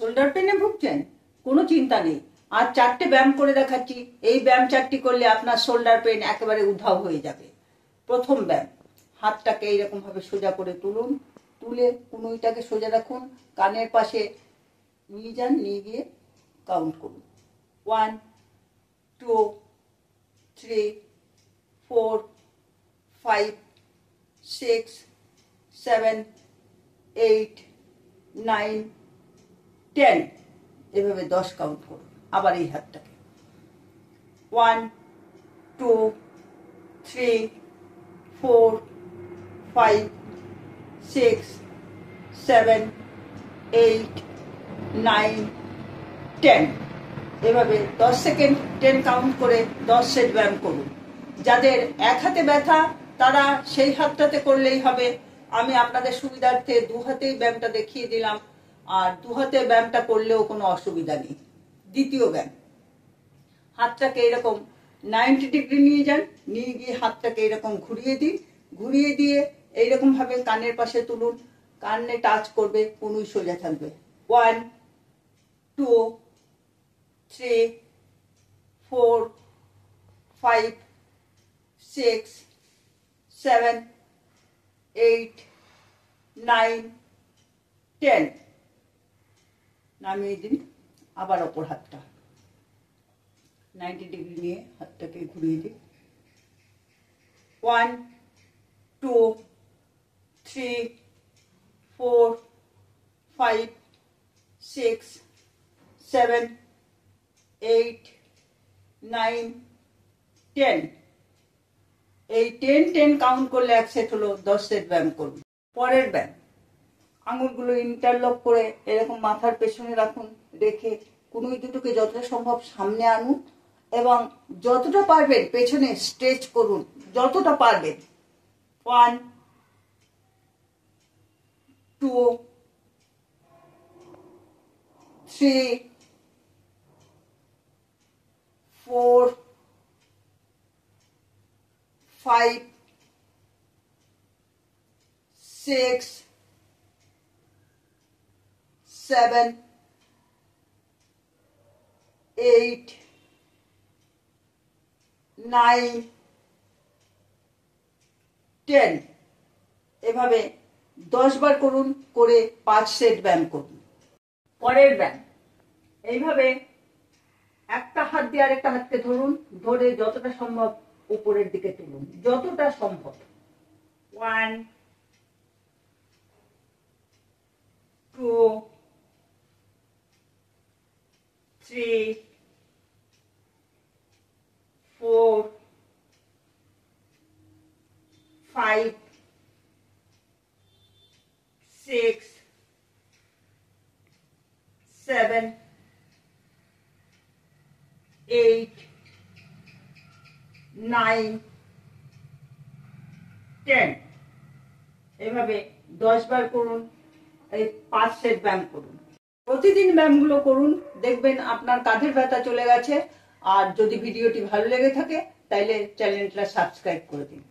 Shoulder পেনে ভুগছেন? কোনো চিন্তা নেই, আর 4টে ব্যায়াম করে দেখাচ্ছি। এই ব্যায়াম 4টি করলে আপনার শোল্ডার পেন একেবারে উধাও হয়ে যাবে। প্রথম ব্যায়াম, হাতটাকে এইরকম ভাবে সোজা করে তুলুন, তুলে কনুইটাকে সোজা রাখুন, কানের পাশে নিয়ে যান, নিয়ে গিয়ে কাউন্ট করুন। 1 2 3 4 5 6 7 8 9 10, এভাবে 10 কাউন্ট করুন। আবার এই হাতটাকে 1 2 3 4 5 6 7 8 9 10, এভাবে 10 সেকেন্ড 10 কাউন্ট করে 10 সেট ব্যায়াম করুন। যাদের এক হাতে ব্যথা তারা সেই হাতটাতে করলেই হবে। আমি আপনাদের সুবিধার্থে 2 হাতেই ব্যায়ামটা দেখিয়ে দিলাম, আর 2 হাতে ব্যায়ামটা করলেও কোনো অসুবিধা নেই। দ্বিতীয় ব্যায়াম, হাতটাকে এরকম 90 ডিগ্রি নিয়ে যান, নিয়ে গিয়ে হাতটাকে এরকম ঘুরিয়ে দিন, ঘুরিয়ে দিয়ে এইরকম ভাবে কানের পাশে তুলুন, কানে টাচ করবে, কনুই সোজা থাকবে। 1 2 3 4 5 6 7 8 9 10, নামিয়ে দিন। আবার অপর হাতটা 90 ডিগ্রি নিয়ে হাতটাকে ঘুরিয়ে দিন। 1 2 3 4 5 6 7 8 9 10, এই 10 10 কাউন্ট করলে 1 সেট হলো। 10 সেট ব্যায়াম করুন। পরের ব্যায়াম, আঙুলগুলো ইন্টারলক করে এরকম মাথার পেছনে রাখুন, রেখে কনুই দুটোকে যতটা সম্ভব সামনে আনুন এবং যতটা পারবেন পেছনে স্ট্রেচ করুন, যতটা পারবেন। 1 2 3 4 5 6 7 8 9 10, এভাবে 10 বার করুন, করে 5 সেট ব্যায়াম করুন। পরের ব্যায়াম, এইভাবে একটা হাত দিয়ে আরেকটা হাতকে ধরুন, ধরে যতটা সম্ভব উপরের দিকে তুলুন, যতটা সম্ভব। 1 2 3 4 5 6 7 8 9 10, এভাবে 10 বার করুন, এই 5 সেট ব্যায়াম করুন। প্রতিদিন ব্যায়ামগুলো করুন, দেখবেন আপনার কাঁধের ব্যথা চলে গেছে। আর যদি ভিডিওটি ভালো লেগে থাকে তাহলে চ্যানেলটা সাবস্ক্রাইব করে দিন।